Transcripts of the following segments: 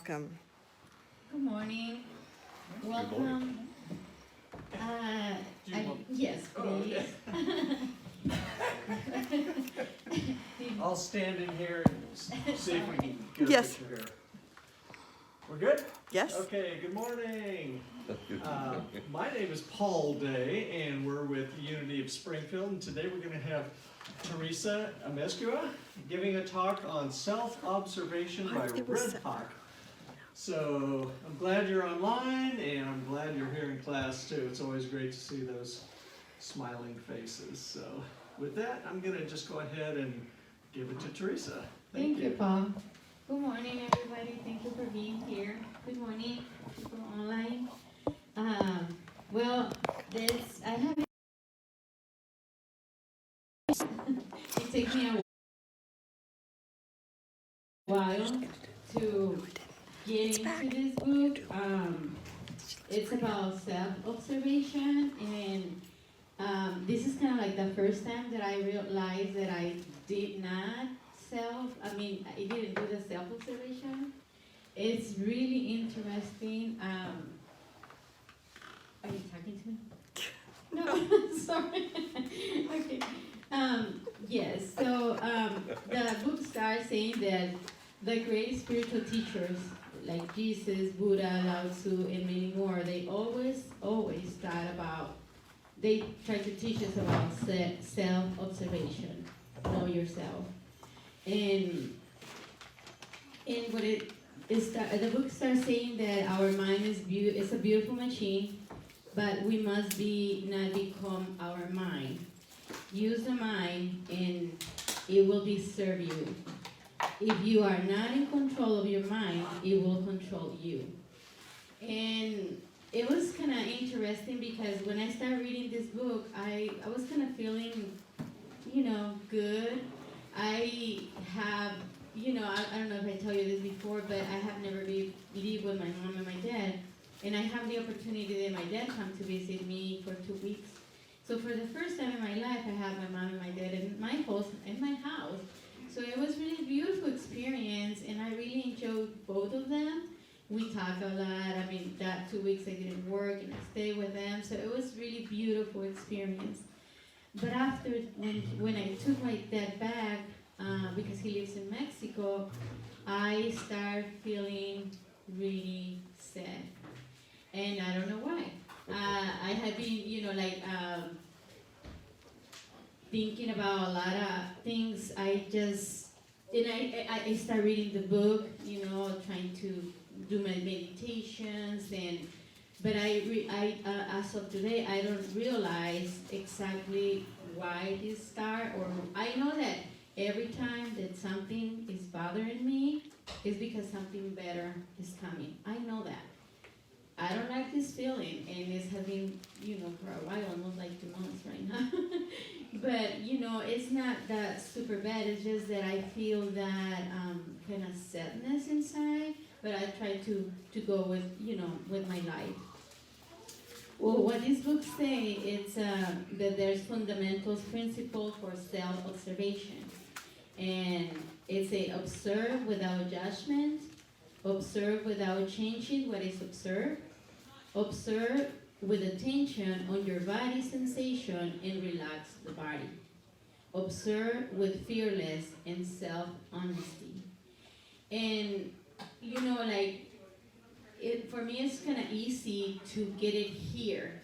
welcome. Good morning. Welcome. Yes, please. I'll stand in here and see if we can get a Yes. picture here. We're good? Yes? Okay, good morning. My name is Paul Day, and we're with Unity of Springfield, and today we're going to have Teresa Amezcua giving a talk on self-observation by Red Hawk. So I'm glad you're online, and I'm glad you're here in class too. It's always great to see those smiling faces. So with that, I'm going to just go ahead and give it to Teresa. Thank you, Paul. Good morning, everybody. Thank you for being here. Good morning, people online. I have it takes me a while to get into this book. It's about self-observation, and this is kind of like the first time that I realized that I did not I didn't do the self-observation. It's really interesting. Are you talking to me? No, sorry. Okay. Yes, so the book starts saying that the great spiritual teachers like Jesus, Buddha, Lao Tzu, and many more, they always they try to teach us about self-observation, know yourself. And what it is, the book starts saying that our mind is a beautiful machine, but we must not become our mind. Use the mind, and it will serve you. If you are not in control of your mind, it will control you. And it was kind of interesting because when I started reading this book, I was kind of feeling, good. I have, I don't know if I tell you this before, but I have never lived with my mom and my dad. And I have the opportunity that my dad come to visit me for 2 weeks. So for the first time in my life, I have my mom and my dad in my house. So it was really a beautiful experience, and I really enjoyed both of them. We talked a lot. That 2 weeks I didn't work, and I stayed with them. So it was really beautiful experience. But after, when I took my dad back, because he lives in Mexico, I started feeling really sad. And I don't know why. I had been, thinking about a lot of things. I started reading the book, trying to do my meditations, but as of today, I don't realize exactly why this started, or I know that every time that something is bothering me, it's because something better is coming. I know that. I don't like this feeling, and it's having, for a while, almost like 2 months right now. But, it's not that super bad. It's just that I feel that kind of sadness inside, but I try to go with, with my life. Well, what these books say, it's that there's fundamentals principle for self-observation. And it's observe without judgment, observe without changing what is observed, observe with attention on your body sensation and relax the body. Observe with fearless and self-honesty. And, for me, it's kind of easy to get it here.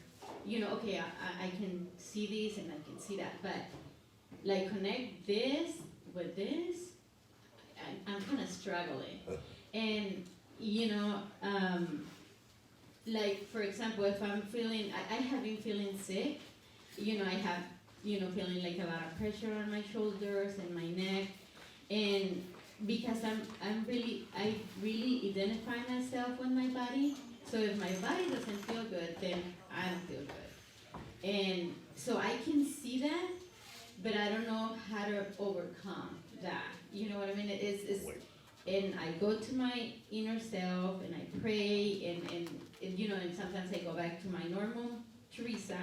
Okay, I can see this and I can see that, but connect this with this, I'm kind of struggling. And, for example, if I'm feeling, I have been feeling sick, I have, feeling like a lot of pressure on my shoulders and my neck, and because I really identify myself with my body, so if my body doesn't feel good, then I don't feel good. And so I can see that, but I don't know how to overcome that. You know what I mean? And I go to my inner self and I pray and sometimes I go back to my normal Teresa,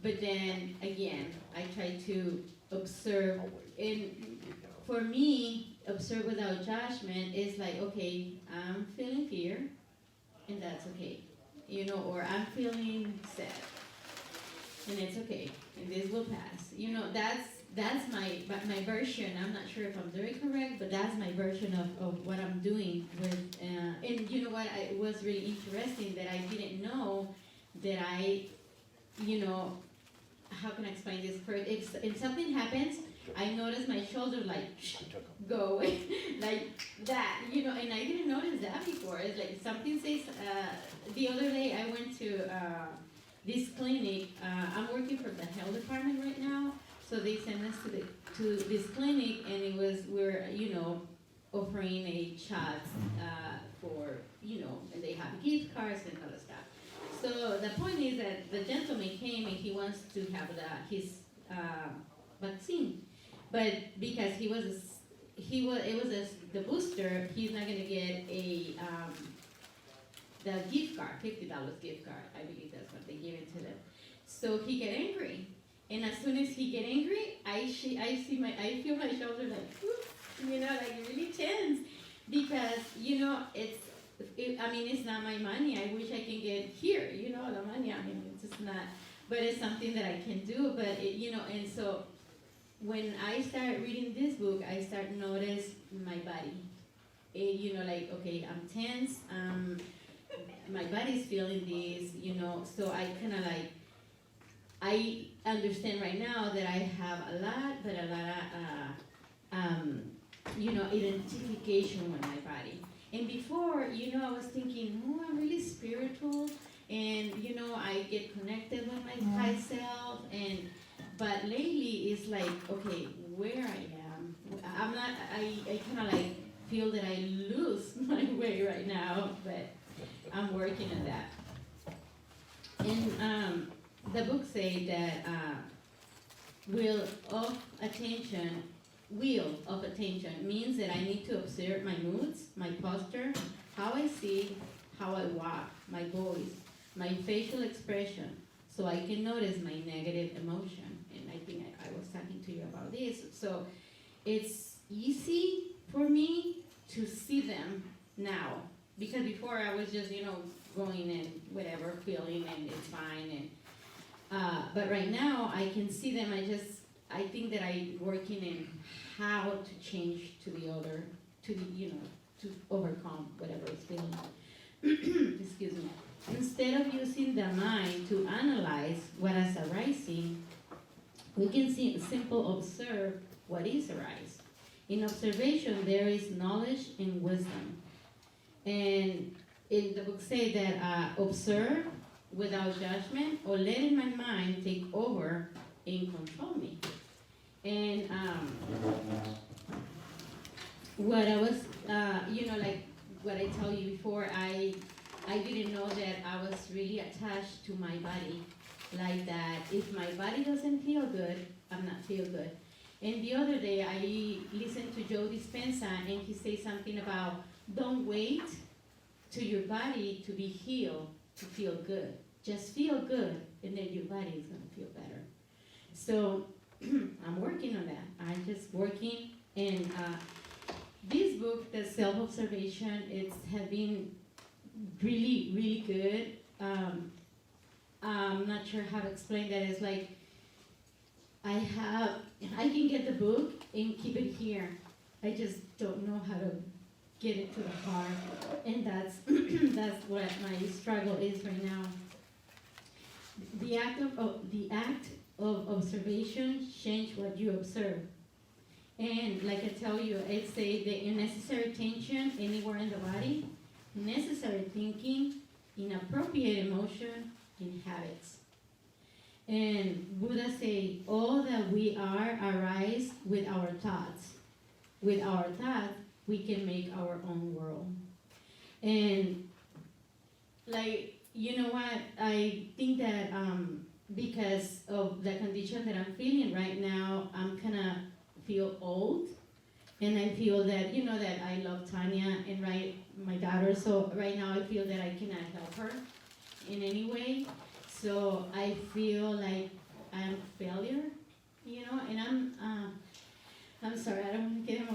but then again I try to observe. And for me, observe without judgment is like, okay, I'm feeling fear, and that's okay. Or I'm feeling sad, and it's okay, and this will pass. That's my version. I'm not sure if I'm doing correct, but that's my version of what I'm doing with. And you know what? It was really interesting that I didn't know that how can I explain this? If something happens, I notice my shoulder like go away, like that, and I didn't notice that before. It's like something says. The other day I went to this clinic. I'm working for the health department right now, so they sent us to this clinic, and we're offering a shot for and they have gift cards and other stuff. So the point is that the gentleman came and he wants to have his vaccine, but because it was the booster, he's not gonna get the gift card, $50 gift card. I believe that's what they give it to them. So he get angry, and as soon as he get angry, I feel my shoulder like whoop, like really tense, because it's not my money. I wish I can get here, the money. It's just not, but it's something that I can do. But and so when I start reading this book, I start notice my body. Like okay, I'm tense. My body's feeling this. So I kind of like. I understand right now that I have a lot of identification with my body. And before, I was thinking, I'm really spiritual, and I get connected with my high self, but lately it's like, okay, where I am, I'm not. I kind of like feel that I lose my way right now, but I'm working on that. And the book say that wheel of attention means that I need to observe my moods, my posture, how I see, how I walk, my voice, my facial expression, so I can notice my negative emotion. And I think I was talking to you about this. So it's easy for me to see them now, because before I was just going and whatever, feeling, and it's fine. But right now I can see them. I think that I'm working in how to change to overcome whatever is feeling. Excuse me. Instead of using the mind to analyze what is arising, we can simple observe what is arise. In observation, there is knowledge and wisdom. And in the book say that observe without judgment, or letting my mind take over and control me. And what I was, like what I told you before, I didn't know that I was really attached to my body, like that. If my body doesn't feel good, I'm not feel good. And the other day, I listened to Joe Dispenza, and he said something about don't wait to your body to be healed to feel good. Just feel good, and then your body is going to feel better. So I'm working on that. I'm just working. And this book, the self-observation, has been really, really good. I'm not sure how to explain that. It's like I can get the book and keep it here. I just don't know how to get it to the heart. And that's what my struggle is right now. The act of observation change what you observe. And like I tell you, it's the unnecessary tension anywhere in the body, necessary thinking, inappropriate emotion, and habits. And Buddha say, all that we are arise with our thoughts. With our thoughts, we can make our own world. And like, you know what, I think that because of the condition that I'm feeling right now, I'm kind of feel old. And I feel that, that I love Tanya and my daughter. So right now I feel that I cannot help her in any way. So I feel like I'm a failure, and I'm sorry, I don't want to get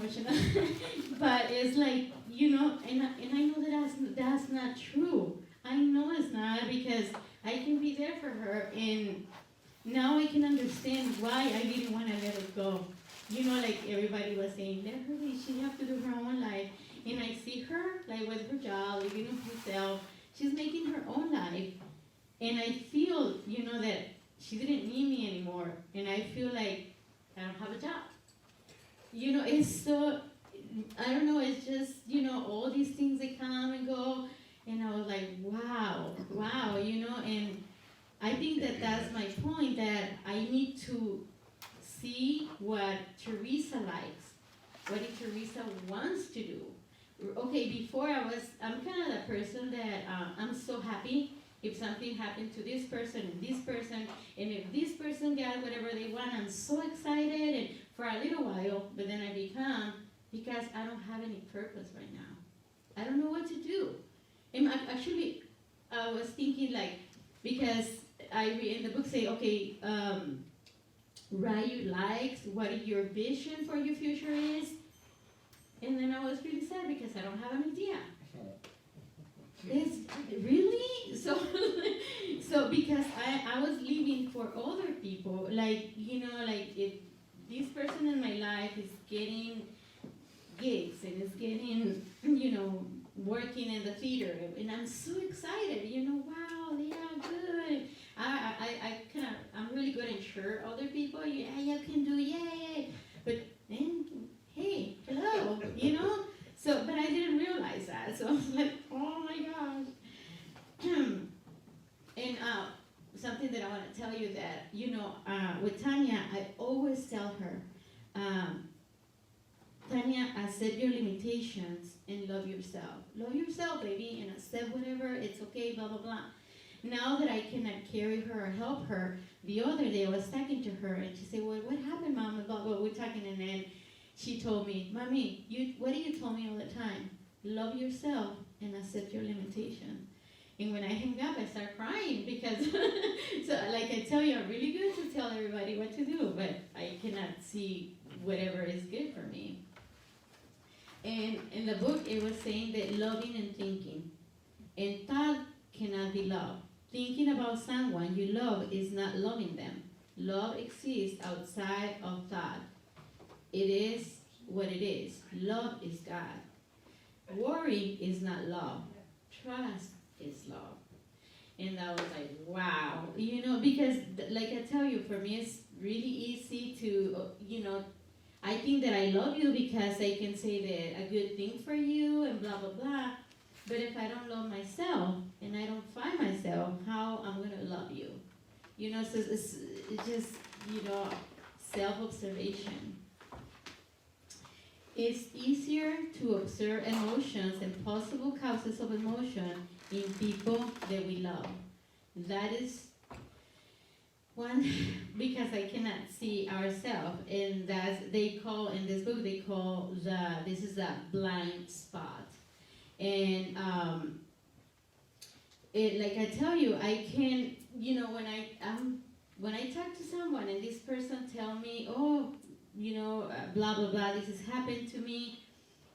but it's like, and I know that that's not true. I know it's not, because I can be there for her, and now I can understand why I didn't want to let it go. Like everybody was saying, let her be, she have to do her own life. And I see her, like with her job, living with herself, she's making her own life. And I feel, that she didn't need me anymore. And I feel like I don't have a job. It's so, I don't know, it's just, all these things that come and go. And I was like, wow, and I think that that's my point, that I need to see what Teresa likes, what Teresa wants to do. Okay, before I'm kind of the person that I'm so happy if something happened to this person, and if this person got whatever they want, I'm so excited, and for a little while, but then I become, because I don't have any purpose right now. I don't know what to do. And actually, I was thinking, like, because I read in the book say, okay, write your likes, what your vision for your future is. And then I was really sad because I don't have an idea. It's really so because I was living for other people, like if this person in my life is getting gigs and is getting working in the theater, and I'm so excited, wow, they are good. I'm really good in share other people. Yeah, you can do, yay. But then, hey, hello, So, but I didn't realize that. So I was like, oh my gosh. And something that I want to tell you that, with Tanya, I always tell her, Tanya, accept your limitations and love yourself. Love yourself, baby, and accept whatever, it's okay, blah, blah, blah. Now that I cannot carry her or help her, the other day I was talking to her, and she said, well, what happened, Mom? And blah, blah, we're talking, and then she told me, Mommy, what do you tell me all the time? Love yourself and accept your limitation. And when I hang up, I start crying because, so like I tell you, I'm really good to tell everybody what to do, but I cannot see whatever is good for me. And in the book, it was saying that loving and thinking. And thought cannot be love. Thinking about someone you love is not loving them. Love exists outside of thought. It is what it is. Love is God. Worry is not love. Trust is love. And I was like, wow. Because like I tell you, for me it's really easy to, I think that I love you because I can say that a good thing for you and blah, blah, blah. But if I don't love myself and I don't find myself, how I'm going to love you? So it's just, self-observation. It's easier to observe emotions and possible causes of emotion in people that we love. That is one, because I cannot see ourselves, and that's, they call, in this book, this is a blind spot. And like I tell you, I can, when I talk to someone and this person tell me, oh, blah, blah, blah, this has happened to me,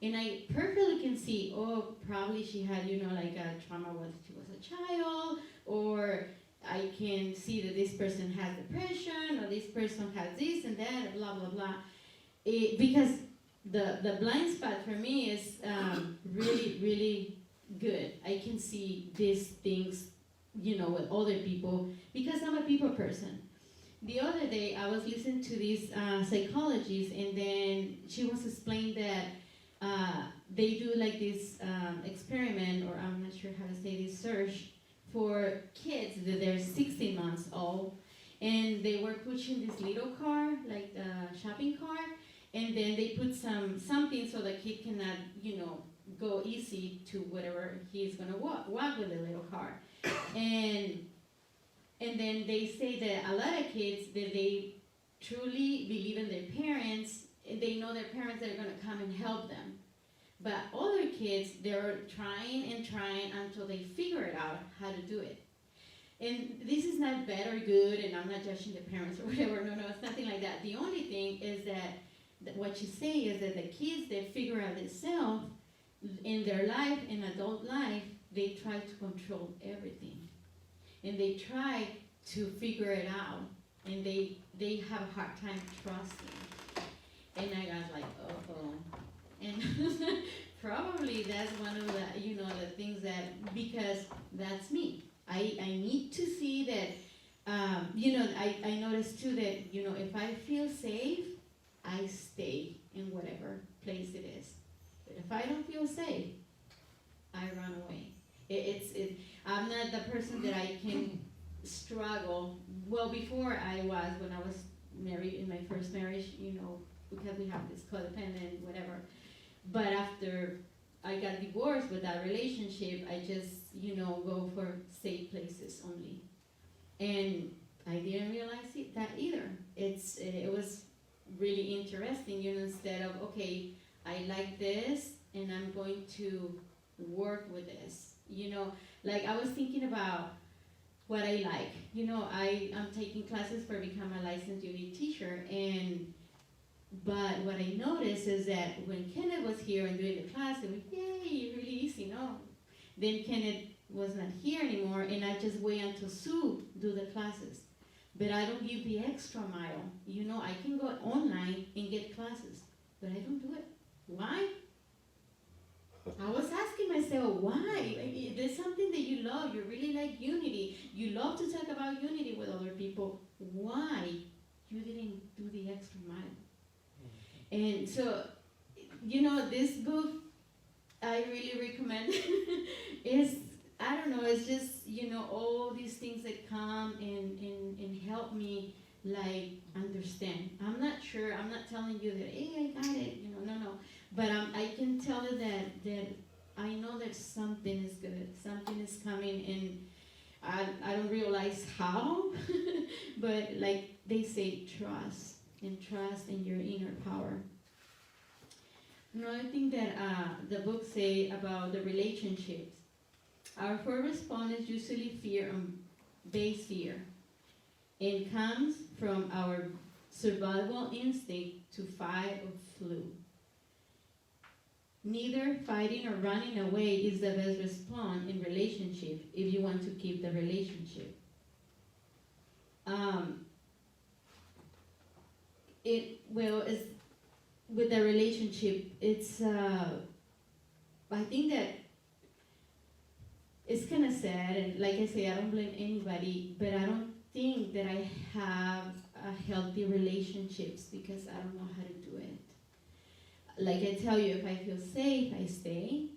and I perfectly can see, oh, probably she had, like a trauma when she was a child, or I can see that this person has depression, or this person has this and that, blah, blah, blah. Because the blind spot for me is really, really good. I can see these things, with other people, because I'm a people person. The other day, I was listening to this psychologist, and then she was explaining that they do like this experiment, or I'm not sure how to say this, search for kids that they're 16 months old, and they were pushing this little car, like a shopping cart, and then they put something so the kid cannot, go easy to whatever he's gonna walk with the little car, and then they say that a lot of kids, that they truly believe in their parents, and they know their parents are going to come and help them. But other kids, they're trying and trying until they figure it out how to do it. And this is not bad or good, and I'm not judging the parents or whatever. No, it's nothing like that. The only thing is that what you say is that the kids that figure out themselves in their life, in adult life, they try to control everything. And they try to figure it out. And they have a hard time trusting. And I got like, uh-oh. And probably that's one of the, the things that, because that's me. I need to see that, I noticed too that, if I feel safe, I stay in whatever place it is. But if I don't feel safe, I run away. I'm not the person that I can struggle. Well, before I was, when I was married in my first marriage, because we have this codependent, whatever. But after I got divorced with that relationship, I just, go for safe places only. And I didn't realize that either. It was really interesting, instead of, okay, I like this and I'm going to work with this. Like I was thinking about what I like. I'm taking classes for become a licensed Unity teacher, but what I noticed is that when Kenneth was here and doing the class, it was, yay, really easy, no? Then Kenneth was not here anymore, and I just wait until Sue do the classes. But I don't give the extra mile. I can go online and get classes, but I don't do it. Why? I was asking myself, why? Like, there's something that you love. You really like Unity. You love to talk about Unity with other people. Why you didn't do the extra mile? And so, this book I really recommend is, I don't know, it's just, all these things that come and help me, like, understand. I'm not sure, I'm not telling you that, hey, I got it, no. But I can tell you that I know that something is good, something is coming, and I don't realize how, but like they say, trust, and trust in your inner power. Another thing that the book say about the relationships, our first response is usually fear, base fear, and comes from our survival instinct to fight or flee. Neither fighting or running away is the best response in relationship if you want to keep the relationship. It's with the relationship, it's I think that it's kind of sad, and like I say, I don't blame anybody, but I don't think that I have healthy relationships because I don't know how to do it. Like I tell you, if I feel safe, I stay,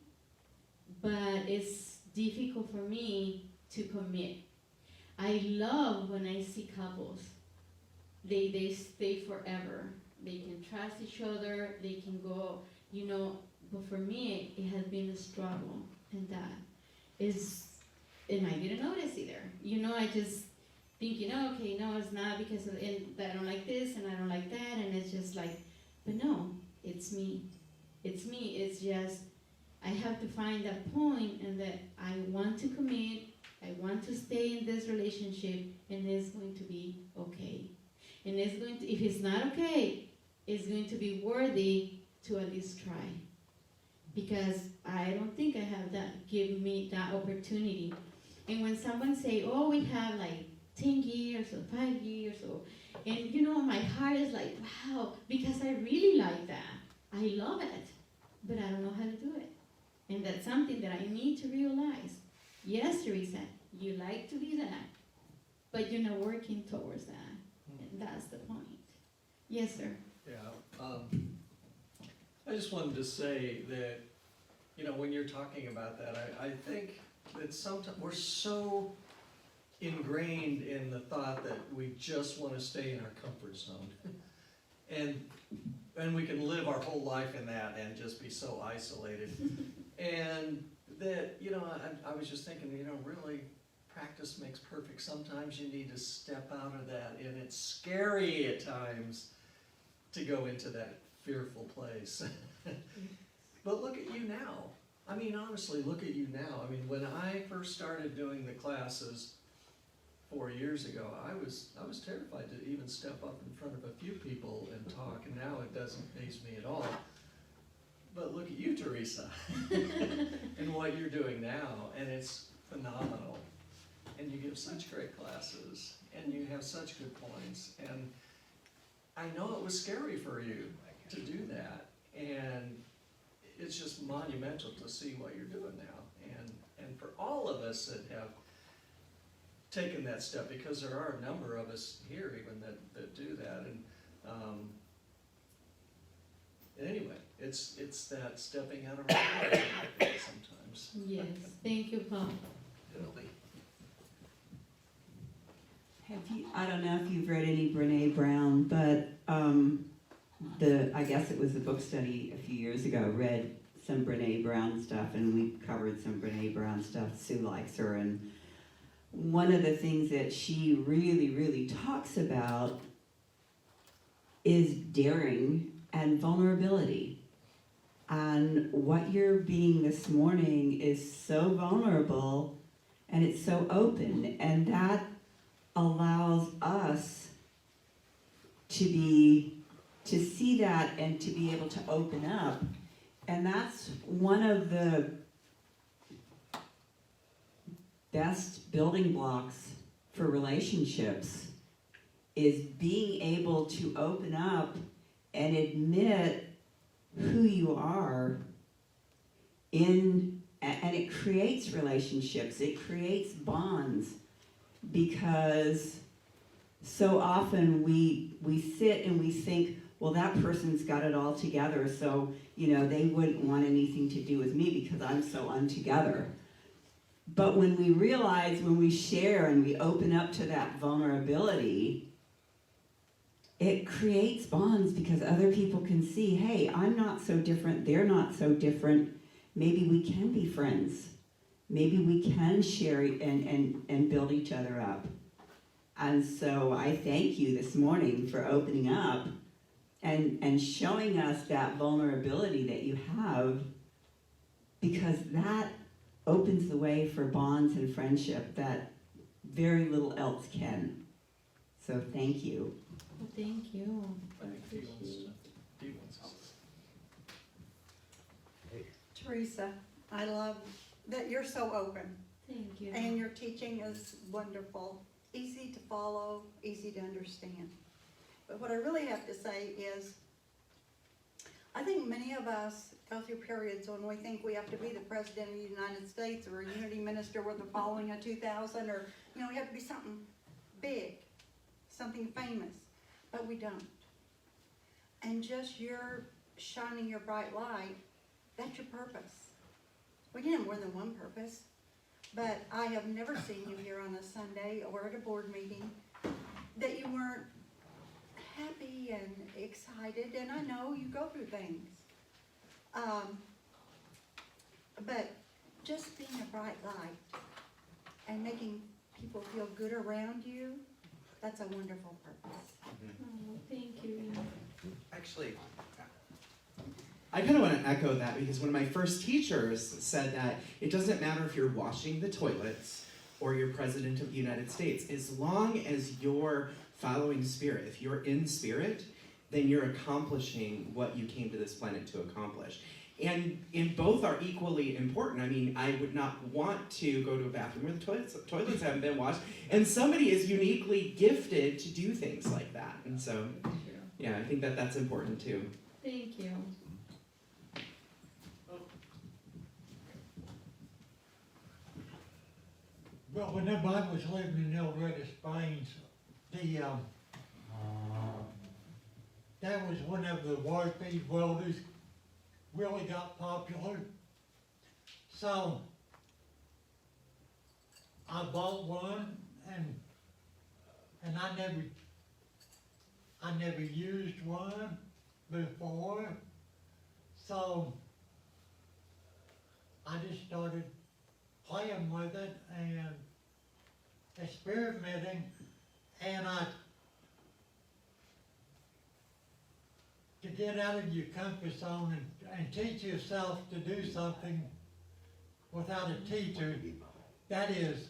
but it's difficult for me to commit. I love when I see couples. They stay forever. They can trust each other, they can go, but for me, it has been a struggle, and that is, and I didn't notice either. I just think, okay, no, it's not because of, and I don't like this, and I don't like that, and it's just like, but no, it's me. It's me, it's just, I have to find that point, and that I want to commit, I want to stay in this relationship, and it's going to be okay. And it's going to, if it's not okay, it's going to be worthy to at least try. Because I don't think I have that, give me that opportunity. And when someone say, oh, we have like 10 years or 5 years, or, and my heart is like, wow, because I really like that. I love it, but I don't know how to do it. And that's something that I need to realize. Yes, Teresa, you like to be that, but you're not working towards that. And that's the point. Yes, sir. Yeah. I just wanted to say that, when you're talking about that, I think that sometimes we're so ingrained in the thought that we just want to stay in our comfort zone. and we can live our whole life in that and just be so isolated. And that, I was just thinking, really, practice makes perfect. Sometimes you need to step out of that, and it's scary at times to go into that fearful place. But look at you now. Honestly, look at you now. When I first started doing the classes, 4 years ago, I was terrified to even step up in front of a few people and talk, and now it doesn't faze me at all. But look at you, Teresa, and what you're doing now, and it's phenomenal. And you give such great classes, and you have such good points, and I know it was scary for you to do that, and it's just monumental to see what you're doing now, and for all of us that have taken that step, because there are a number of us here even that do that, and anyway, it's that stepping out of our comfort zone, I think, sometimes. Yes, thank you, Paul. I don't know if you've read any Brene Brown, but I guess it was a book study a few years ago, read some Brene Brown stuff, and we covered some Brene Brown stuff. Sue likes her, and one of the things that she really, really talks about is daring and vulnerability. And what you're being this morning is so vulnerable, and it's so open, and that allows us to see that and to be able to open up. And that's one of the best building blocks for relationships, is being able to open up and admit who you are and it creates relationships, it creates bonds. Because so often we sit and we think, well, that person's got it all together, so they wouldn't want anything to do with me because I'm so untogether. But when we realize, when we share and we open up to that vulnerability, it creates bonds, because other people can see, hey, I'm not so different, they're not so different, maybe we can be friends. Maybe we can share and build each other up. And so I thank you this morning for opening up and showing us that vulnerability that you have, because that opens the way for bonds and friendship that very little else can. So thank you. Well, thank you. I think he wants to. Teresa, I love that you're so open, Thank you. and your teaching is wonderful, easy to follow, easy to understand. But what I really have to say is, I think many of us go through periods when we think we have to be the President of the United States or a Unity minister with a following of 2,000, or we have to be something big, something famous, but we don't. And just your shining your bright light, that's your purpose. We can have more than one purpose, but I have never seen you here on a Sunday or at a board meeting that you weren't happy and excited, and I know you go through things. But just being a bright light and making people feel good around you, that's a wonderful purpose. Oh, thank you. Actually, I kind of want to echo that, because one of my first teachers said that it doesn't matter if you're washing the toilets or you're President of the United States, as long as you're following spirit. If you're in spirit, then you're accomplishing what you came to this planet to accomplish. And both are equally important. I mean, I would not want to go to a bathroom where the toilets haven't been washed, and somebody is uniquely gifted to do things like that. And so, yeah, I think that that's important too. Thank you. Well, whenever I was living in Alberta Springs, that was whenever the war-feed welders really got popular. So I bought one, and I never used one before. So I just started playing with it and experimenting, and to get out of your comfort zone and teach yourself to do something without a teacher, that is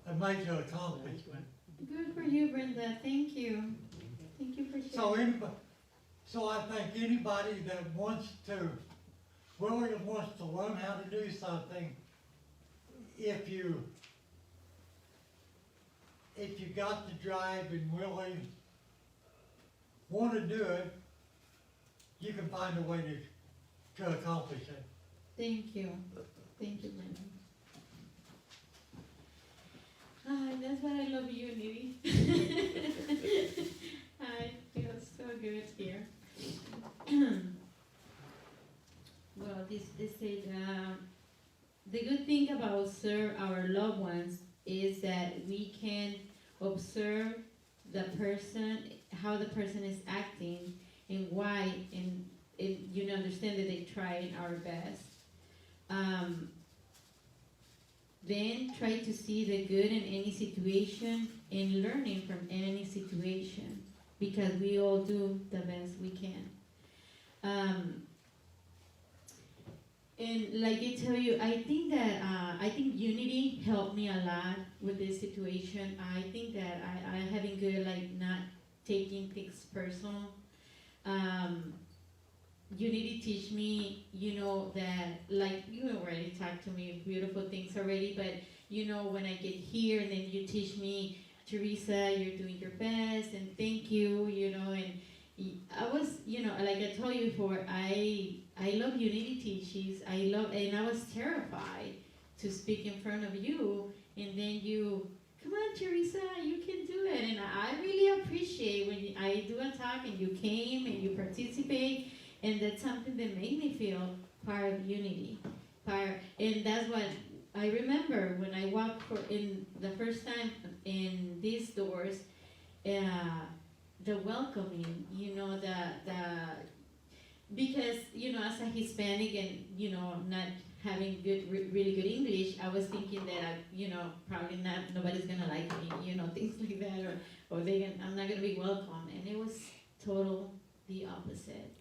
a major accomplishment. Good for you, Brenda. Thank you. Thank you for So sharing. anybody, so I think anybody that really wants to learn how to do something, if you got the drive and really want to do it, you can find a way to accomplish it. Thank you. Thank you, Brenda. Ah, that's why I love Unity. I feel so good here. Well, this said, the good thing about serve our loved ones is that we can observe the person, how the person is acting, and why, and you understand that they're trying our best. Then try to see the good in any situation and learning from any situation, because we all do the best we can. And like I tell you, I think that I think Unity helped me a lot with this situation. I think that I having good, like, not taking things personal. Unity teach me, that, like, you already talked to me beautiful things already, but when I get here and then you teach me, Teresa, you're doing your best and thank you, and I was, like I told you before, I love Unity teachings. And I was terrified to speak in front of you, and then you, come on, Teresa, you can do it. And I really appreciate when I do a talk and you came and you participate, and that's something that made me feel part of Unity. And that's what I remember when I walked in the first time in these doors, the welcoming, because, as a Hispanic and, not having really good English, I was thinking that, probably nobody's gonna like me, things like that, or I'm not gonna be welcome. And it was total the opposite.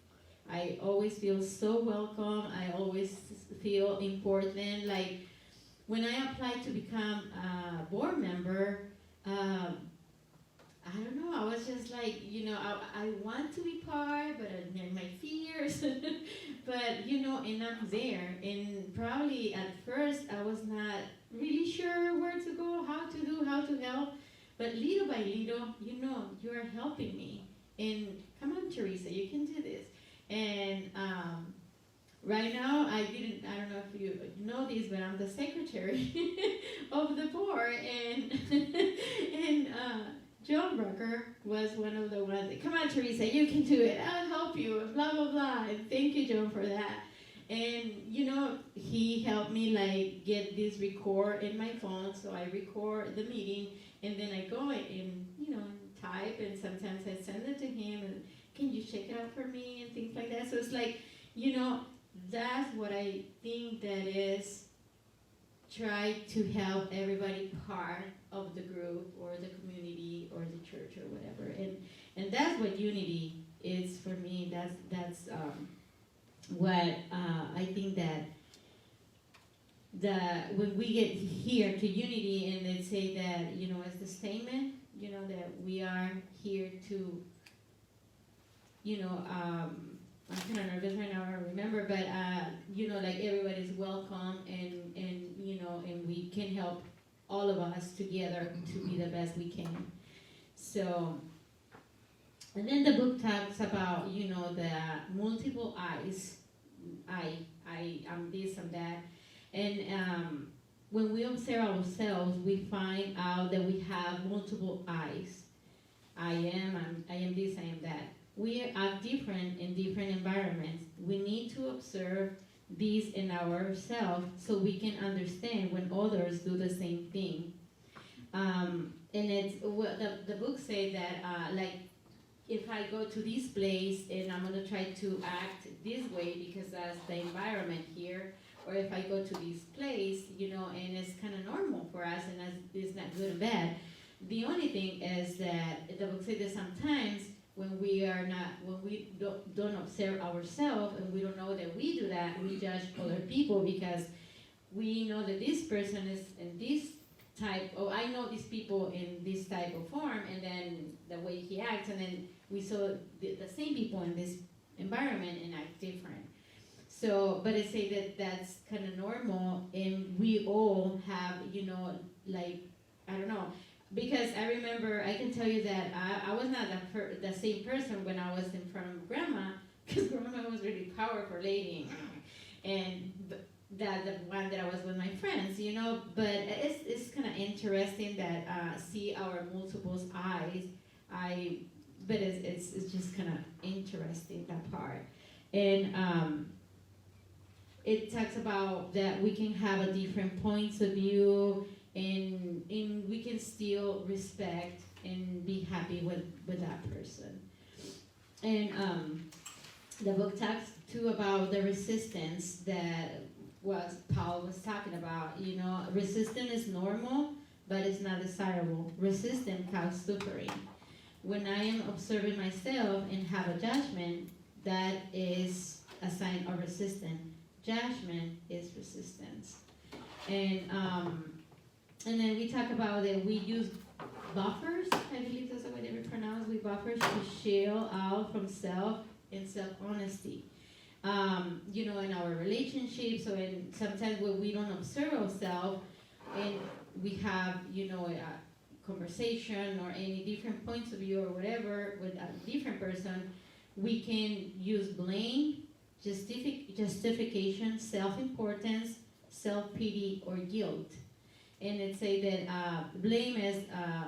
I always feel so welcome. I always feel important. Like, when I applied to become a board member, I don't know, I was just like, I want to be part, but my fears, but, and I'm there. And probably at first I was not really sure where to go, how to help, but little by little, you are helping me. And come on, Teresa, you can do this. And right now, I don't know if you know this, but I'm the secretary of the board, and John Brucker was one of the ones that, come on, Teresa, you can do it, I'll help you, blah, blah, blah. And thank you, John, for that. And, he helped me, like, get this record in my phone, so I record the meeting, and then I go and, type, and sometimes I send it to him, and can you check it out for me, and things like that. So it's like, that's what I think that is try to help everybody part of the group or the community or the church or whatever, and that's what Unity is for me. That's what I think that when we get here to Unity and they say that, as the statement, that we are here to, I'm kind of nervous right now, I don't remember, but, like, everybody's welcome, and and we can help all of us together to be the best we can. So, and then the book talks about, the multiple I's. I'm this, I'm that. And when we observe ourselves, we find out that we have multiple I's. I am this, I am that. We are different in different environments. We need to observe these in ourselves so we can understand when others do the same thing. And it's the book say that like, if I go to this place and I'm gonna try to act this way because that's the environment here, or if I go to this place, and it's kind of normal for us and it's not good or bad. The only thing is that the book says that sometimes when we don't observe ourselves and we don't know that we do that, we judge other people because we know that this person is in this type, oh, I know these people in this type of form, and then the way he acts, and then we saw the same people in this environment and act different. So, but I say that that's kind of normal, and we all have, like, I don't know, because I remember, I can tell you that I was not the same person when I was in front of grandma, because grandma was really powerful lady, and that the one that I was with my friends, but it's kind of interesting that see our multiple eyes. But it's just kind of interesting, that part. And it talks about that we can have a different points of view, and we can still respect and be happy with that person. And the book talks too about the resistance that Paul was talking about. Resistance is normal, but it's not desirable. Resistance causes suffering. When I am observing myself and have a judgment, that is a sign of resistance. Judgment is resistance. And then we talk about that we use buffers, I believe that's the way they pronounce, we buffers to shield out from self and self-honesty. In our relationships, or sometimes when we don't observe ourselves, and we have, a conversation or any different points of view or whatever with a different person, we can use blame, justification, self-importance, self-pity, or guilt. And it say that blame is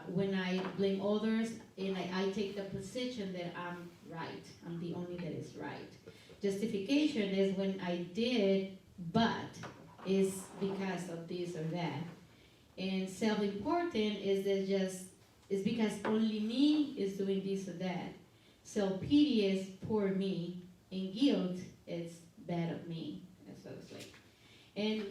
when I blame others and I take the position that I'm right. I'm the only that is right. Justification is when I did, but is because of this or that. And self-important is because only me is doing this or that. Self-pity is poor me, and guilt is bad of me. That's what it's like. And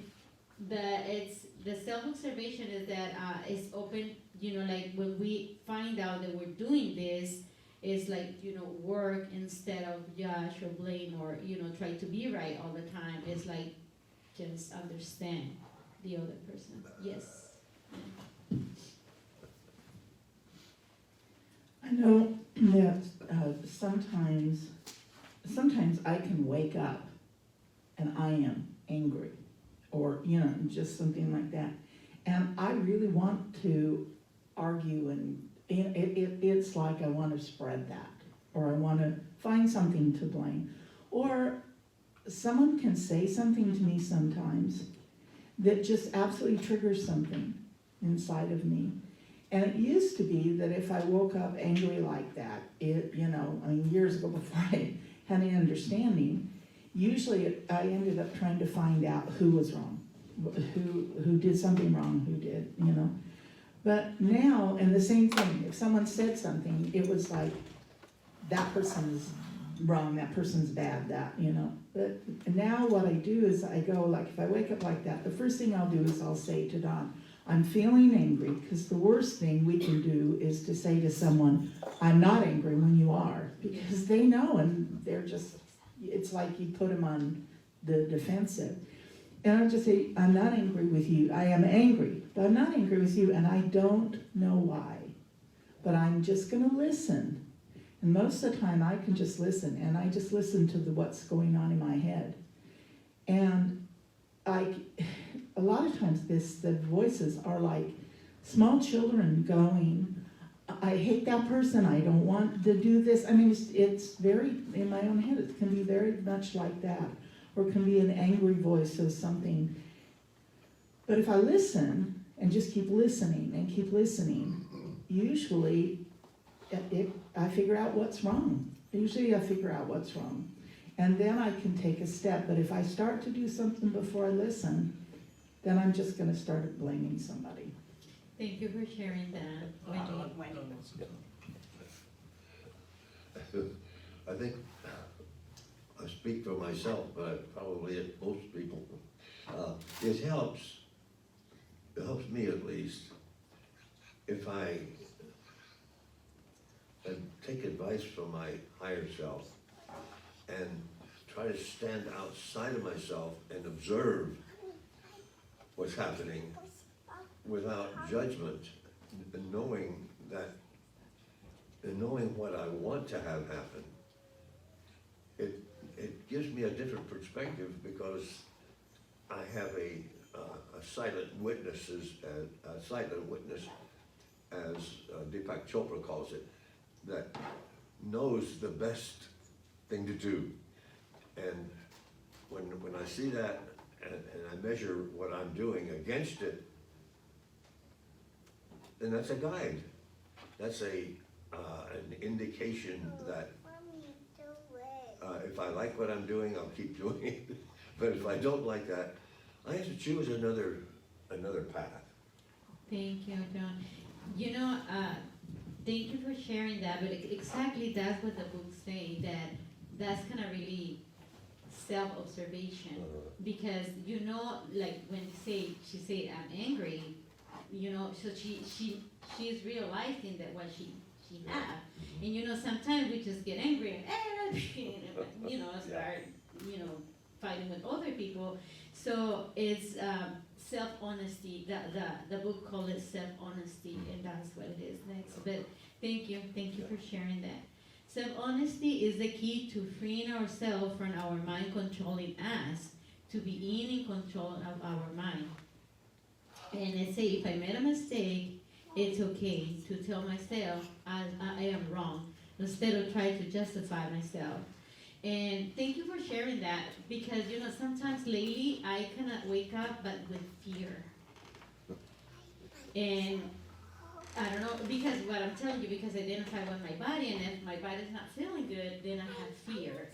the self-observation is that it's open, like when we find out that we're doing this, it's like, work instead of judge or blame or, try to be right all the time. It's like just understand the other person. Yes. I know that sometimes I can wake up and I am angry, or just something like that, and I really want to argue, and it's like I want to spread that, or I want to find something to blame, or someone can say something to me sometimes that just absolutely triggers something inside of me. And it used to be that if I woke up angry like that, years ago before I had any understanding, usually I ended up trying to find out who was wrong, who did something wrong, who did, But now, and the same thing, if someone said something, it was like, that person's wrong, that person's bad, But now what I do is I go, like, if I wake up like that, the first thing I'll do is I'll say to Don, I'm feeling angry, because the worst thing we can do is to say to someone, I'm not angry, when you are, because they know, and they're just, it's like you put them on the defensive. And I'll just say, I'm not angry with you, I am angry, but I'm not angry with you, and I don't know why, but I'm just gonna listen. And most of the time I can just listen, and I just listen to what's going on in my head. And a lot of times the voices are like small children going, I hate that person, I don't want to do this. I mean, it's very, in my own head, it can be very much like that. Or it can be an angry voice of something. But if I listen, and just keep listening, usually I figure out what's wrong. Usually I figure out what's wrong. And then I can take a step. But if I start to do something before I listen, then I'm just going to start blaming somebody. Thank you for sharing that, Wendy. I think I speak for myself, but probably most people. It helps me at least, if I take advice from my higher self and try to stand outside of myself and observe what's happening without judgment, and knowing that, and knowing what I want to have happen, it gives me a different perspective because I have a silent witness, as Deepak Chopra calls it, that knows the best thing to do. And when I see that and I measure what I'm doing against it, then that's a guide. That's an indication that if I like what I'm doing, I'll keep doing it. But if I don't like that, I have to choose another path. Thank you, John. You know, thank you for sharing that, but exactly that's what the books say, that's kind of really self-observation. Because, you know, like when she said, I'm angry, you know, so she's realizing that what she had. And, you know, sometimes we just get angry and, you know, start, you know, fighting with other people. So it's self-honesty. The book called it self-honesty, and that's what it is next. But thank you for sharing that. Self-honesty is the key to freeing ourselves from our mind controlling us to being in control of our mind. And it say, if I made a mistake, it's okay to tell myself I am wrong instead of trying to justify myself. And thank you for sharing that, because, you know, sometimes lately I cannot wake up but with fear. And I don't know, because what I'm telling you, because I identify with my body, and if my body's not feeling good, then I have fear.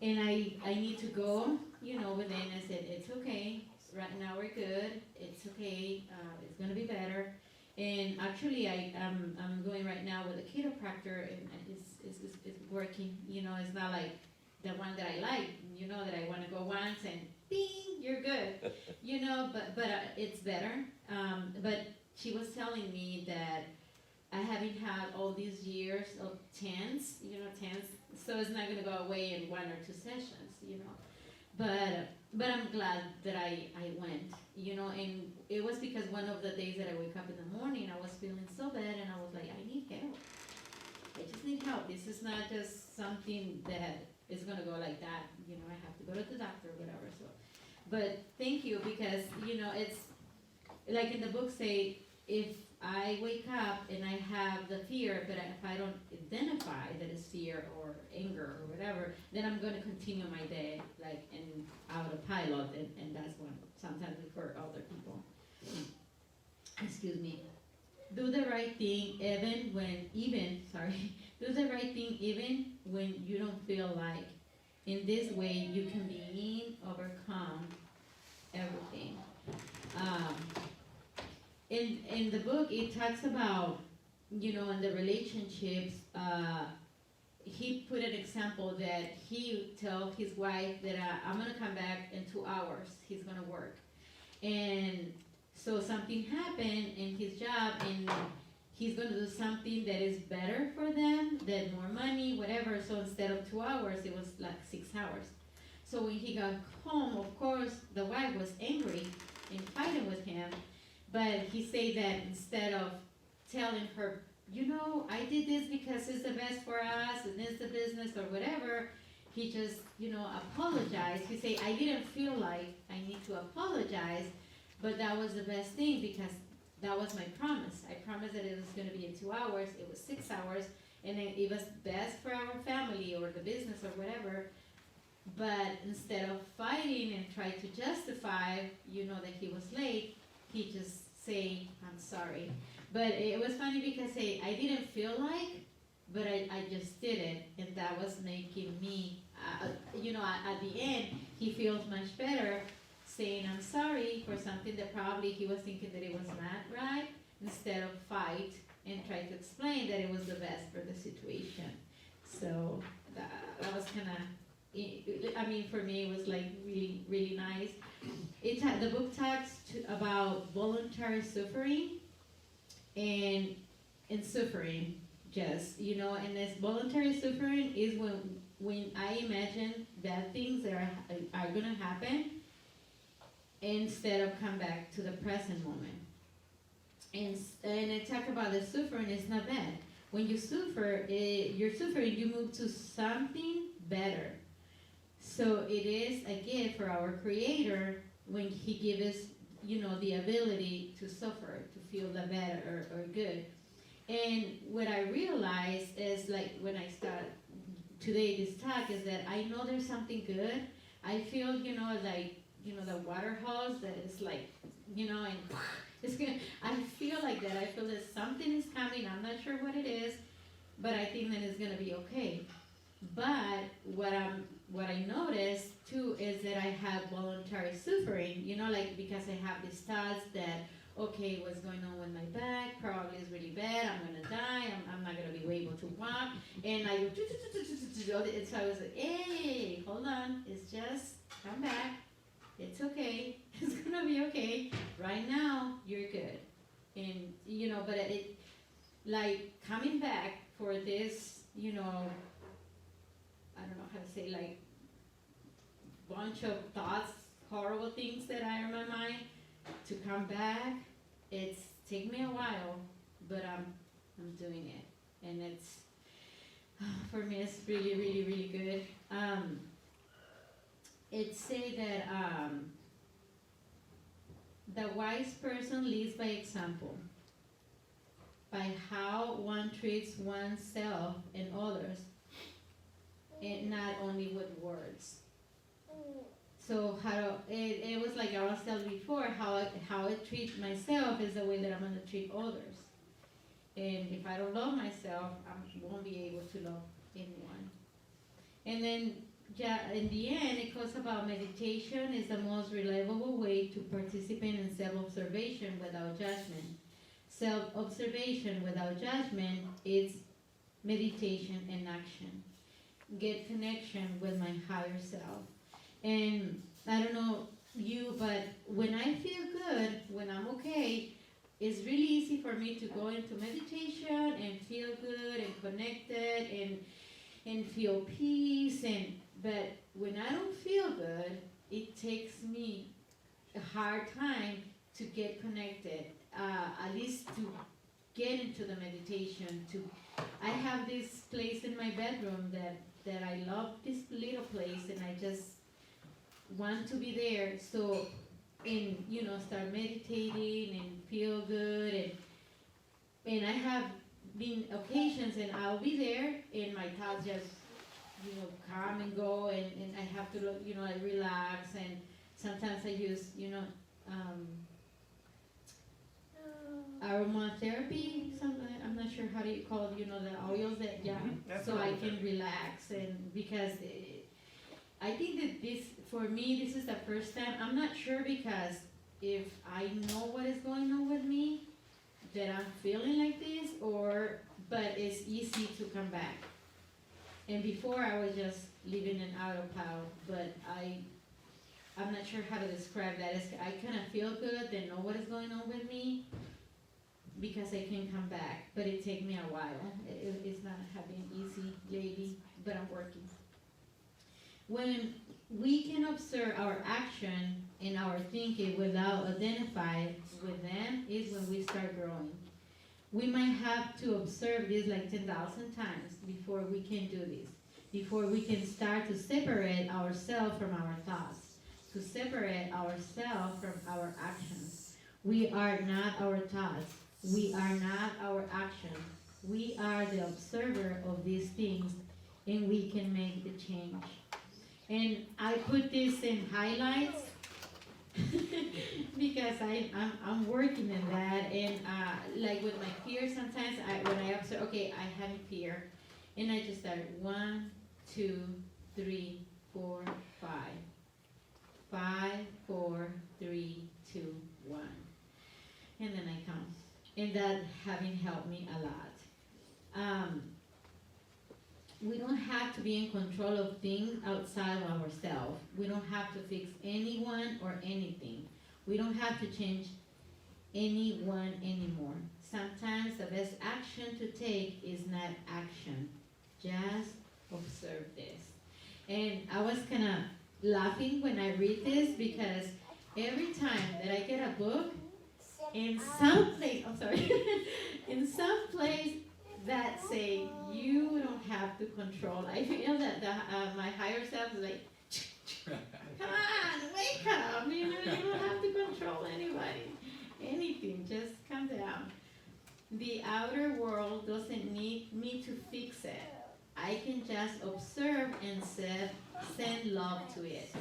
And I need to go, you know, within. I said, it's okay, right now we're good, it's okay, it's gonna be better. And actually, I'm going right now with a chiropractor, and it's working. You know, it's not like the one that I like. You know, that I want to go once and ding, you're good. You know, but it's better. But she was telling me that I haven't had all these years of TENS, so it's not gonna go away in 1 or 2 sessions. You know, but I'm glad that I went, you know, and it was because one of the days that I wake up in the morning, I was feeling so bad, and I was like, I need help. I just need help. This is not just something that is gonna go like that, you know, I have to go to the doctor or whatever, so. But thank you, because, you know, it's, like in the book say, if I wake up and I have the fear, but if I don't identify that it's fear or anger or whatever, then I'm going to continue my day like in autopilot, and that's when sometimes we hurt other people. Excuse me. Do the right thing do the right thing even when you don't feel like. In this way, you can overcome everything. In the book, it talks about, you know, in the relationships, he put an example that he told his wife that I'm gonna come back in 2 hours, he's gonna work. And so something happened in his job, and he's gonna do something that is better for them, that more money, whatever, so instead of 2 hours, it was like 6 hours. So when he got home, of course, the wife was angry and fighting with him. But he said that instead of telling her, you know, I did this because it's the best for us and it's the business or whatever, he just, you know, apologized. He said, I didn't feel like I need to apologize, but that was the best thing because that was my promise. I promised that it was going to be in 2 hours. It was 6 hours, and then it was best for our family or the business or whatever. But instead of fighting and try to justify, you know, that he was late, he just say, I'm sorry. But it was funny because I didn't feel like, but I just did it, and that was making me, you know, at the end, he feels much better saying I'm sorry for something that probably he was thinking that it was not right, instead of fight and try to explain that it was the best for the situation. So that was kind of, I mean, for me, it was like really, really nice. The book talks about voluntary suffering and suffering, just, you know, and this voluntary suffering is when I imagine bad things that are gonna happen, instead of come back to the present moment. And I talk about the suffering, it's not bad. When you suffer, you're suffering, you move to something better. So it is a gift for our Creator when He gives us, the ability to suffer, to feel the better or good. And what I realized is, like, when I start today this talk, is that I know there's something good. I feel, like, the water hose that is like, and it's gonna, I feel like that. I feel that something is coming. I'm not sure what it is, but I think that it's gonna be okay. But what I noticed too is that I have voluntary suffering, like, because I have these thoughts that, okay, what's going on with my back? Probably is really bad. I'm gonna die. I'm not gonna be able to walk. And I go, and so I was like, hey, hold on. It's just, come back. It's okay. It's gonna be okay. Right now, you're good. And, but it, like, coming back for this, I don't know how to say, like, bunch of thoughts, horrible things that are in my mind, to come back, it's take me a while, but I'm doing it. And it's, for me, it's really, really, really good. It say that the wise person leads by example, by how one treats oneself and others, and not only with words. So it was like I was telling before, how I treat myself is the way that I'm going to treat others. And if I don't love myself, I won't be able to love anyone. And then, in the end, it goes about meditation is the most reliable way to participate in self-observation without judgment. Self-observation without judgment is meditation and action. Get connection with my higher self. And I don't know you, but when I feel good, when I'm okay, it's really easy for me to go into meditation and feel good and connected and feel peace. But when I don't feel good, it takes me a hard time to get connected, at least to get into the meditation. I have this place in my bedroom that I love, this little place, and I just want to be there. So, and start meditating and feel good, and I have been occasions, and I'll be there, and my thoughts just come and go, and I have to I relax, and sometimes I use aromatherapy, something, I'm not sure how do you call it, the oils that, That's so I can aromatherapy. relax, and because I think that this, for me, this is the first time, I'm not sure, because if I know what is going on with me, that I'm feeling like this, but it's easy to come back. And before I was just living in autopilot, but I'm not sure how to describe that. I kind of feel good, then know what is going on with me, because I can come back, but it takes me a while. It's not having easy lately, but I'm working. When we can observe our action and our thinking without identifying with them is when we start growing. We might have to observe this like 10,000 times before we can do this, before we can start to separate ourselves from our thoughts, to separate ourselves from our actions. We are not our thoughts. We are not our actions. We are the observer of these things, and we can make the change. And I put this in highlights because I'm working in that, and like with my fear, sometimes when I observe, okay, I have fear, and I just start 1, 2, 3, 4, 5, 5, 4, 3, 2, 1, and then I count, and that having helped me a lot. We don't have to be in control of things outside of ourselves. We don't have to fix anyone or anything. We don't have to change anyone anymore. Sometimes the best action to take is not action. Just observe this. And I was kind of laughing when I read this because every time that I get a book, in some place, I'm sorry, in some place that say you don't have to control. I feel that my higher self is like, come on, wake up. You don't have to control anybody, anything. Just calm down. The outer world doesn't need me to fix it. I can just observe and send love to it.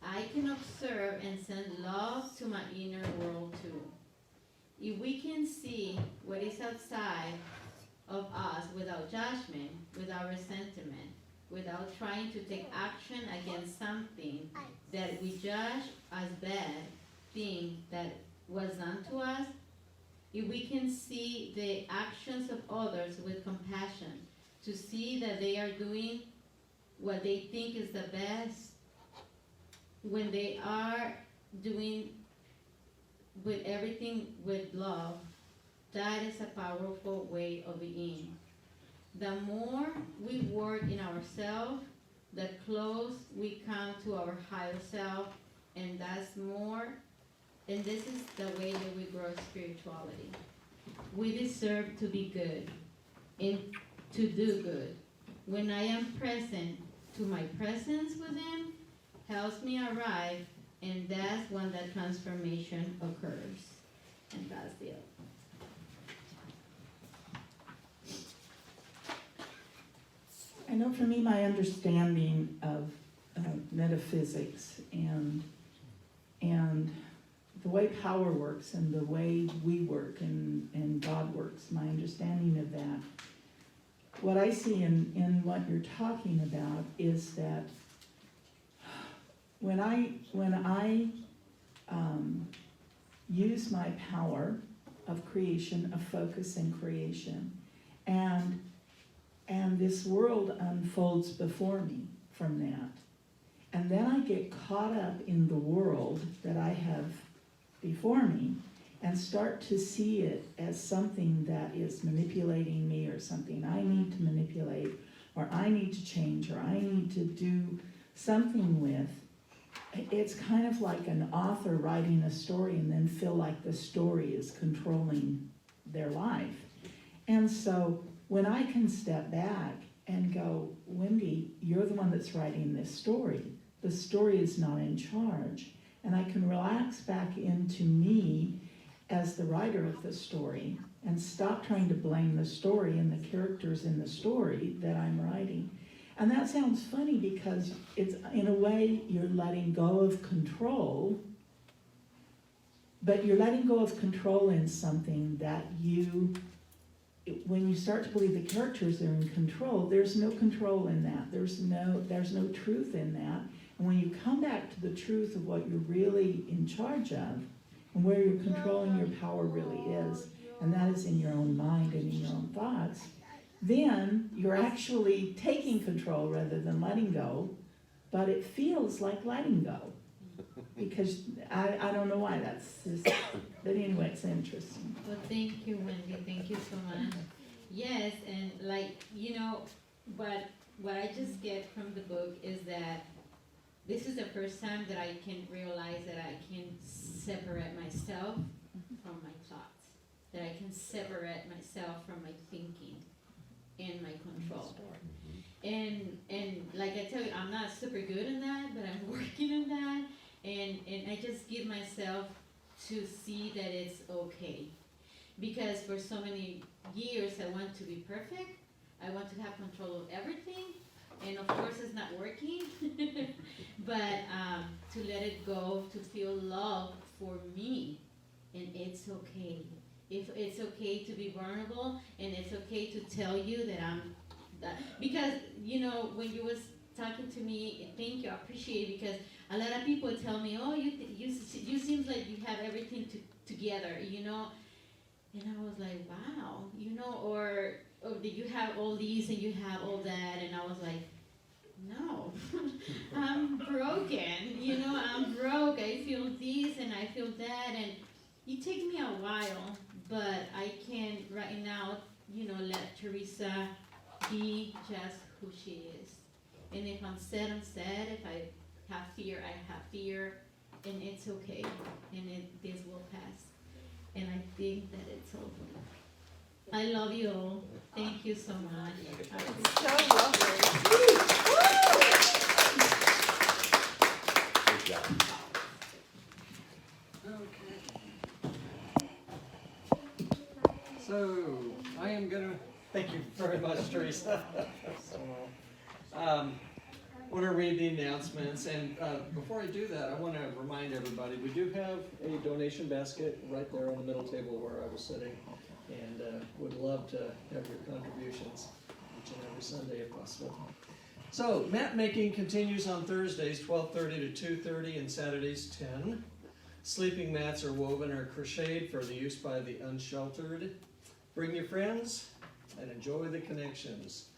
I can observe and send love to my inner world too. If we can see what is outside of us without judgment, without resentment, without trying to take action against something that we judge as bad thing that was done to us, if we can see the actions of others with compassion, to see that they are doing what they think is the best, when they are doing with everything with love, that is a powerful way of being. The more we work in ourselves, the close we come to our higher self, and that's more, and this is the way that we grow spirituality. We deserve to be good and to do good. When I am present to my presence within, helps me arrive, and that's when that transformation occurs. And that's it. I know for me, my understanding of metaphysics and the way power works and the way we work and God works, my understanding of that, what I see in what you're talking about is that when I use my power of creation, of focus and creation, and this world unfolds before me from that, and then I get caught up in the world that I have before me and start to see it as something that is manipulating me, or something I need to manipulate, or I need to change, or I need to do something with. It's kind of like an author writing a story and then feel like the story is controlling their life. And so when I can step back and go, Wendy, you're the one that's writing this story. The story is not in charge. And I can relax back into me as the writer of the story and stop trying to blame the story and the characters in the story that I'm writing. And that sounds funny because it's, in a way, you're letting go of control, but you're letting go of control in something that when you start to believe the characters are in control, there's no control in that. There's no truth in that. And when you come back to the truth of what you're really in charge of, and where you're controlling your power really is, and that is in your own mind and in your own thoughts, then you're actually taking control rather than letting go, but it feels like letting go. Because I don't know why that's just, but anyway, it's interesting. Well, thank you, Wendy. Thank you so much. Yes, and what I just get from the book is that this is the first time that I can realize that I can separate myself from my thoughts, that I can separate myself from my thinking and my control. And like I tell you, I'm not super good in that, but I'm working on that. And I just give myself to see that it's okay. Because for so many years I want to be perfect. I want to have control of everything. And of course it's not working. But to let it go, to feel love for me. And it's okay. If it's okay to be vulnerable, and it's okay to tell you that because, when you was talking to me, thank you, I appreciate it, because a lot of people tell me, oh, you seem like you have everything together, and I was like, wow, or that you have all these and you have all that, and I was like, no, I'm broken, I'm broke, I feel this and I feel that, and it takes me a while, but I can right now, let Teresa be just who she is. And if I'm sad, I'm sad. If I have fear, I have fear, and it's okay, and this will pass. And I think that it's over. I love you all. Thank you so much. So lovely. Good job. So, I am gonna, thank you very much, Teresa. Want to read the announcements, and before I do that, I want to remind everybody, we do have a donation basket right there on the middle table where I was sitting, and would love to have your contributions each and every Sunday if possible. So, map making continues on Thursdays, 12:30 to 2:30, and Saturdays, 10. Sleeping mats are woven or crocheted for the use by the unsheltered. Bring your friends and enjoy the connections.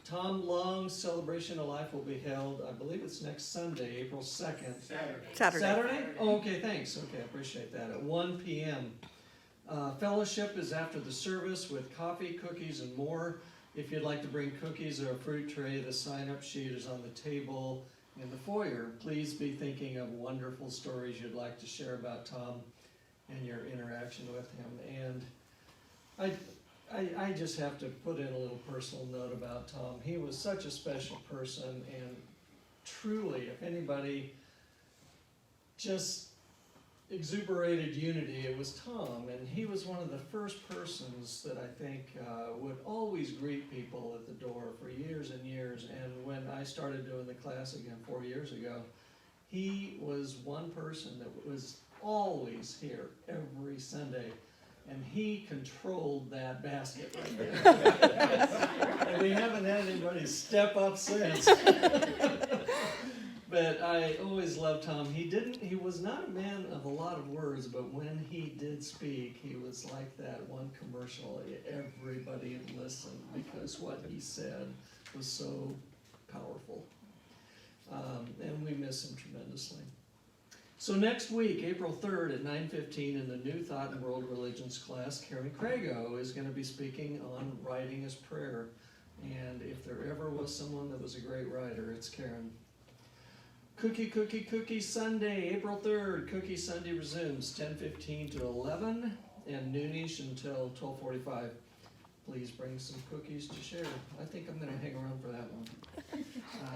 Tom Long's Celebration of Life will be held, I believe it's next Sunday, April 2nd. Saturday? Oh, okay, thanks. Okay, I appreciate that. At 1 p.m. Fellowship is after the service with coffee, cookies, and more. If you'd like to bring cookies or a fruit tray, the sign-up sheet is on the table in the foyer. Please be thinking of wonderful stories you'd like to share about Tom and your interaction with him. And I just have to put in a little personal note about Tom. He was such a special person, and truly, if anybody just exuberated unity, it was Tom. And he was one of the first persons that I think would always greet people at the door for years and years. And when I started doing the class again 4 years ago, he was one person that was always here every Sunday. And he controlled that basket right there. And we haven't had anybody step up since. But I always loved Tom. He was not a man of a lot of words, but when he did speak, he was like that one commercial. Everybody listened because what he said was so powerful. And we miss him tremendously. So next week, April 3rd at 9:15 in the New Thought and World Religions class, Karen Crago is going to be speaking on writing as prayer. And if there ever was someone that was a great writer, it's Karen. Cookie Sunday, April 3rd. Cookie Sunday resumes 10:15 to 11 and noonish until 12:45. Please bring some cookies to share. I think I'm going to hang around for that one.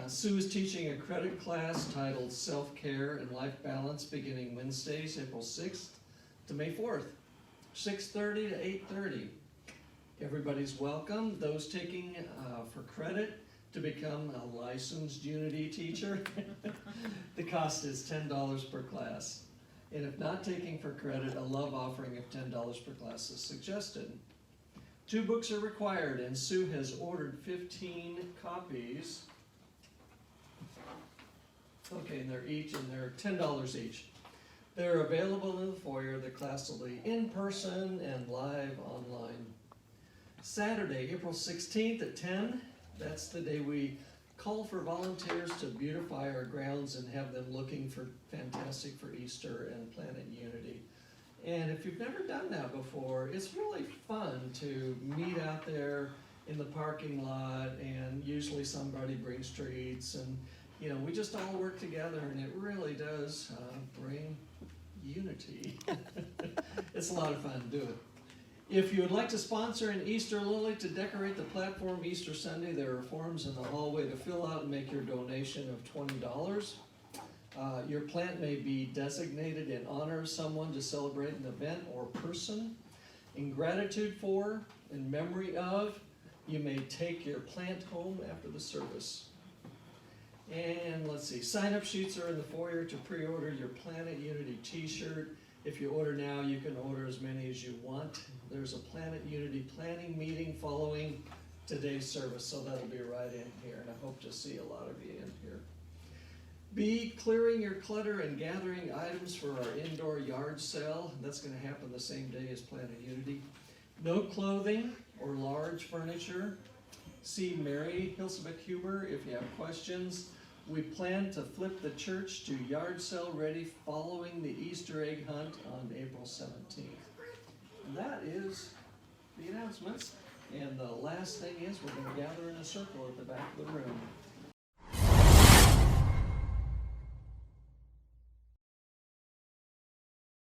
Sue is teaching a credit class titled Self-Care and Life Balance beginning Wednesdays, April 6th to May 4th, 6:30 to 8:30. Everybody's welcome. Those taking for credit to become a licensed Unity teacher, the cost is $10 per class. And if not taking for credit, a love offering of $10 per class is suggested. 2 books are required, and Sue has ordered 15 copies. Okay, and they're $10 each. They're available in the foyer. The class will be in person and live online. Saturday, April 16th at 10. That's the day we call for volunteers to beautify our grounds and have them looking for fantastic for Easter and Planet Unity. And if you've never done that before, it's really fun to meet out there in the parking lot, and usually somebody brings treats, and we just all work together, and it really does bring unity. It's a lot of fun to do it. If you would like to sponsor an Easter lily to decorate the platform Easter Sunday, there are forms in the hallway to fill out and make your donation of $20. Your plant may be designated in honor of someone to celebrate an event or person. In gratitude for, in memory of, you may take your plant home after the service. And let's see, sign-up sheets are in the foyer to pre-order your Planet Unity t-shirt. If you order now, you can order as many as you want. There's a Planet Unity planning meeting following today's service, so that'll be right in here, and I hope to see a lot of you in here. Be clearing your clutter and gathering items for our indoor yard sale. That's going to happen the same day as Planet Unity. No clothing or large furniture. See Mary Hilsabeck Huber if you have questions. We plan to flip the church to yard sale ready following the Easter egg hunt on April 17th. And that is the announcements. And the last thing is we're going to gather in a circle at the back of the room.